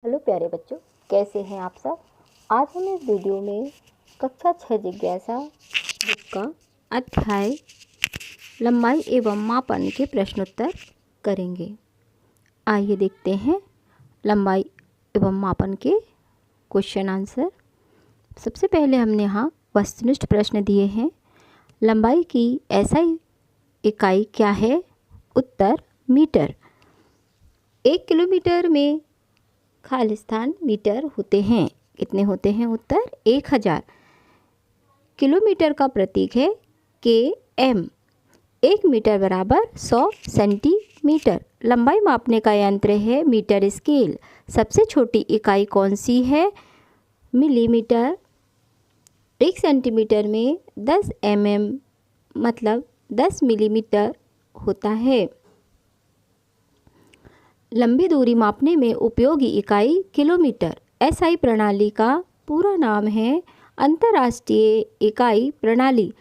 Hello प्यारे बच्चों, कैसे हैं आप सब। आज हम इस वीडियो में कक्षा 6 जिज्ञासा बुक का अध्याय लंबाई एवं मापन के प्रश्नोत्तर करेंगे। आइए देखते हैं लंबाई एवं मापन के क्वेश्चन आंसर। सबसे पहले हमने यहाँ वस्तुनिष्ठ प्रश्न दिए हैं। लंबाई की SI इकाई क्या है? उत्तर मीटर। 1 किलोमीटर में खालिस्तान मीटर होते हैं। कितने होते हैं? उत्तर 1000। किलोमीटर का प्रतीक है km। 1 मीटर बराबर 100 सेंटीमीटर। लंबाई मापने का यंत्र है मीटर स्केल। सबसे छोटी इकाई कौन सी है? मिलीमीटर। 1 सेंटीमीटर में 10 mm मतलब 10 मिलीमीटर होता है। लंबी दूरी मापने में उपयोगी इकाई किलोमीटर। SI प्रणाली का पूरा नाम है अंतर्राष्ट्रीय इकाई प्रणाली।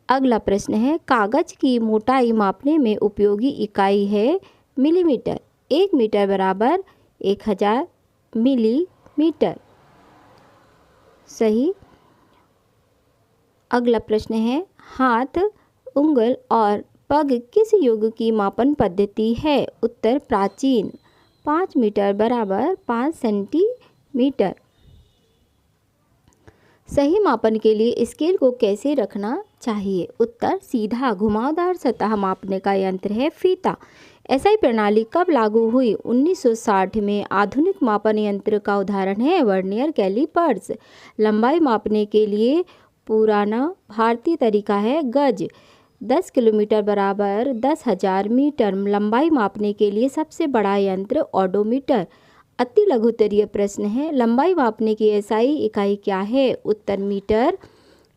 अगला प्रश्न है, कागज की मोटाई मापने में उपयोगी इकाई है मिलीमीटर। 1 मीटर बराबर 1000 मिलीमीटर। सही। अगला प्रश्न है, हाथ, उंगल और पग किस युग की मापन पद्धति है? उत्तर प्राचीन। 5 मीटर बराबर 5 सेंटीमीटर। सही मापन के लिए स्केल को कैसे रखना चाहिए? उत्तर सीधा। घुमावदार सतह मापने का यंत्र है फीता। SI प्रणाली कब लागू हुई? 1960 में। आधुनिक मापन यंत्र का उदाहरण है वर्नियर कैलिपर्स। लंबाई मापने के लिए पुराना भारतीय तरीका है गज। 10 किलोमीटर बराबर 10,000 मीटर। लंबाई मापने के लिए सबसे बड़ा यंत्र ओडोमीटर। अति लघुत्तरीय प्रश्न है, लंबाई मापने की SI इकाई क्या है? उत्तर मीटर।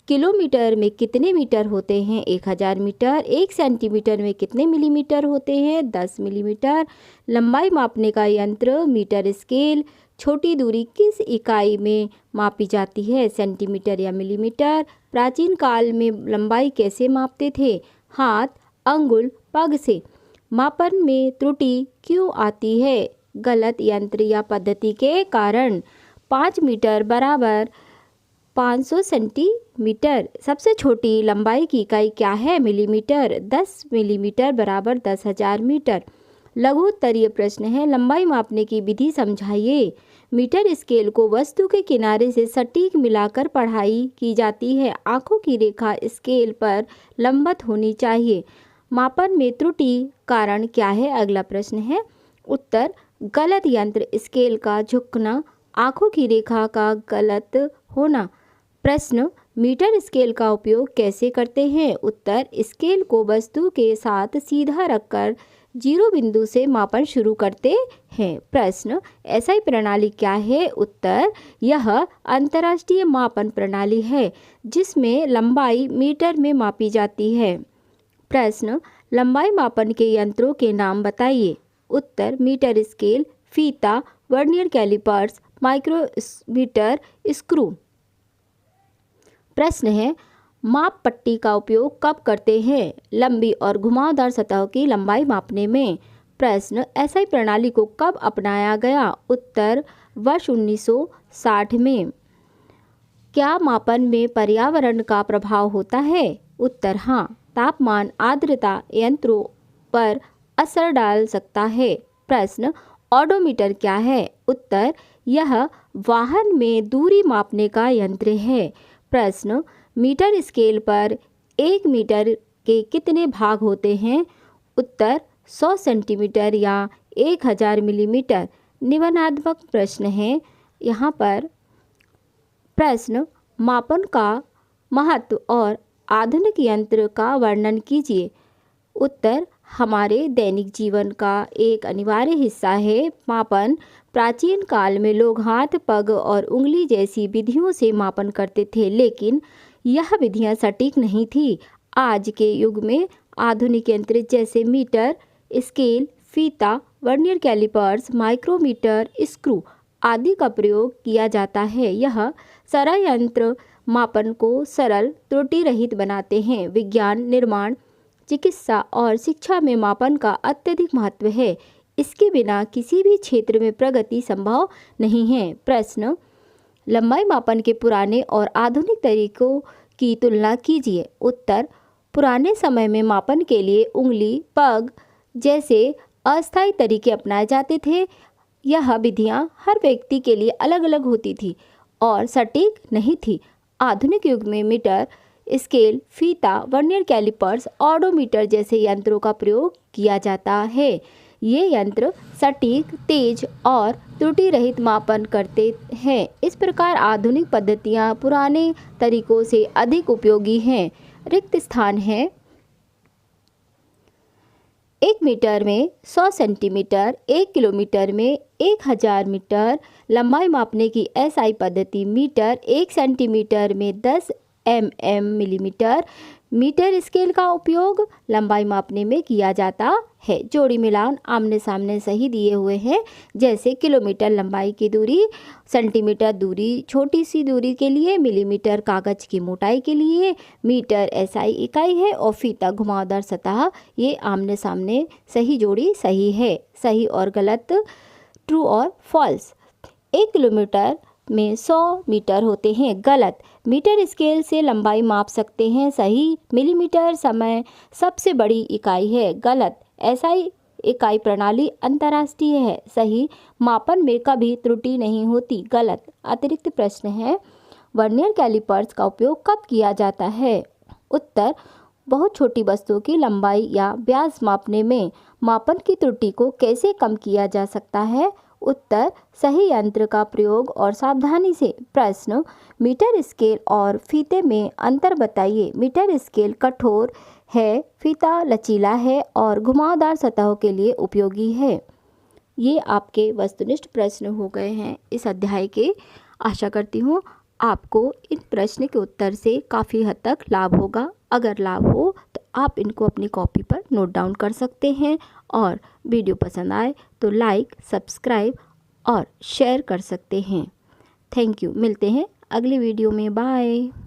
किलोमीटर में कितने मीटर होते हैं? 1000 मीटर। 1 सेंटीमीटर में कितने मिलीमीटर होते हैं? 10 मिलीमीटर। लंबाई मापने का यंत्र मीटर स्केल। छोटी दूरी किस इकाई में मापी जाती है? सेंटीमीटर या मिलीमीटर। प्राचीन काल में लंबाई कैसे मापते थे? हाथ, अंगुल, पग से। मापन में त्रुटि क्यों आती है? गलत यंत्र या पद्धति के कारण। 5 मीटर बराबर 500 सेंटीमीटर। सबसे छोटी लंबाई की इकाई क्या है? मिलीमीटर। 10 मिलीमीटर बराबर 10,000 मीटर। लघु उत्तरीय प्रश्न है, लंबाई मापने की विधि समझाइए। मीटर स्केल को वस्तु के किनारे से सटीक मिलाकर पढ़ाई की जाती है। आंखों की रेखा स्केल पर लंबवत होनी चाहिए। मापन में त्रुटि कारण क्या है? अगला प्रश्न है। उत्तर गलत यंत्र, स्केल का झुकना, आंखों की रेखा का गलत होना। प्रश्न, मीटर स्केल का उपयोग कैसे करते हैं? उत्तर स्केल को वस्तु के साथ सीधा रखकर 0 बिंदु से मापन शुरू करते हैं। प्रश्न, SI प्रणाली क्या है? उत्तर यह अंतर्राष्ट्रीय मापन प्रणाली है जिसमें लंबाई मीटर में मापी जाती है। प्रश्न, लंबाई मापन के यंत्रों के नाम बताइए। उत्तर मीटर स्केल, फीता, वर्नियर कैलिपर्स, माइक्रोमीटर, स्क्रू। प्रश्न है, माप पट्टी का उपयोग कब करते हैं? लंबी और घुमावदार सतह की लंबाई मापने में। प्रश्न, SI प्रणाली को कब अपनाया गया? उत्तर वर्ष 1960 में। क्या मापन में पर्यावरण का प्रभाव होता है? उत्तर हाँ। तापमान, आर्द्रता यंत्रों पर असर डाल सकता है। प्रश्न, ओडोमीटर क्या है? उत्तर यह वाहन में दूरी मापने का यंत्र है। प्रश्न, मीटर स्केल पर 1 मीटर के कितने भाग होते हैं? उत्तर 100 सेंटीमीटर या 1000 मिलीमीटर। निबंधात्मक प्रश्न है यहाँ पर। प्रश्न, मापन का महत्व और आधुनिक यंत्र का वर्णन कीजिए। उत्तर हमारे दैनिक जीवन का एक अनिवार्य हिस्सा है। मापन प्राचीन काल में लोग हाथ, पग और उंगली जैसी विधियों से मापन करते थे, लेकिन यह विधियां सटीक नहीं थी। आज के युग में आधुनिक यंत्र जैसे मीटर स्केल, फीता, वर्नियर कैलिपर्स, माइक्रोमीटर, स्क्रू आदि का प्रयोग किया जाता है। यह सरल यंत्र मापन को सरल, त्रुटि रहित बनाते हैं। विज्ञान, निर्माण, चिकित्सा और शिक्षा में मापन का अत्यधिक महत्व है। इसके बिना किसी भी क्षेत्र में प्रगति संभव नहीं है। प्रश्न, लंबाई मापन के पुराने और आधुनिक तरीकों की तुलना कीजिए। उत्तर, पुराने समय में मापन के लिए उंगली, पग जैसे अस्थायी तरीके अपनाए जाते थे। यह विधियां हर व्यक्ति के लिए अलग अलग होती थी और सटीक नहीं थी। आधुनिक युग में मीटर, स्केल, फीता, वर्नियर कैलिपर्स, ऑडोमीटर जैसे यंत्रों का प्रयोग किया जाता है। ये यंत्र सटीक, तेज और त्रुटि रहित मापन करते हैं। इस प्रकार आधुनिक पद्धतियां पुराने तरीकों से अधिक उपयोगी हैं। रिक्त स्थान है। 1 मीटर में 100 सेंटीमीटर, 1 किलोमीटर में 1000 मीटर। लंबाई मापने की एसआई पद्धति मीटर, 1 सेंटीमीटर में 10 मिलीमीटर। मीटर स्केल का उपयोग लंबाई मापने में किया जाता है। जोड़ी मिलान आमने सामने सही दिए हुए हैं, जैसे किलोमीटर लंबाई की दूरी, सेंटीमीटर दूरी छोटी सी दूरी के लिए, मिलीमीटर कागज की मोटाई के लिए, मीटर एसआई इकाई है और फीता घुमावदार सतह। ये आमने सामने सही जोड़ी सही है। सही और गलत, ट्रू और फॉल्स। 1 किलोमीटर में 100 मीटर होते हैं। गलत, मीटर स्केल से लंबाई माप सकते हैं। सही, मिलीमीटर समय सबसे बड़ी इकाई है। गलत, एसआई इकाई प्रणाली अंतर्राष्ट्रीय है। सही, मापन में कभी त्रुटि नहीं होती। गलत। अतिरिक्त प्रश्न है, वर्नियर कैलिपर्स का उपयोग कब किया जाता है? उत्तर, बहुत छोटी वस्तुओं की लंबाई या व्यास मापने में। मापन की त्रुटि को कैसे कम किया जा सकता है? उत्तर, सही यंत्र का प्रयोग और सावधानी से। प्रश्न, मीटर स्केल और फीते में अंतर बताइए। मीटर स्केल कठोर है, फीता लचीला है और घुमावदार सतहों के लिए उपयोगी है। ये आपके वस्तुनिष्ठ प्रश्न हो गए हैं इस अध्याय के। आशा करती हूँ आपको इन प्रश्न के उत्तर से काफ़ी हद तक लाभ होगा। अगर लाभ हो तो आप इनको अपनी कॉपी पर नोट डाउन कर सकते हैं और वीडियो पसंद आए तो लाइक, सब्सक्राइब और शेयर कर सकते हैं। Thank you. मिलते हैं अगली वीडियो में। बाय।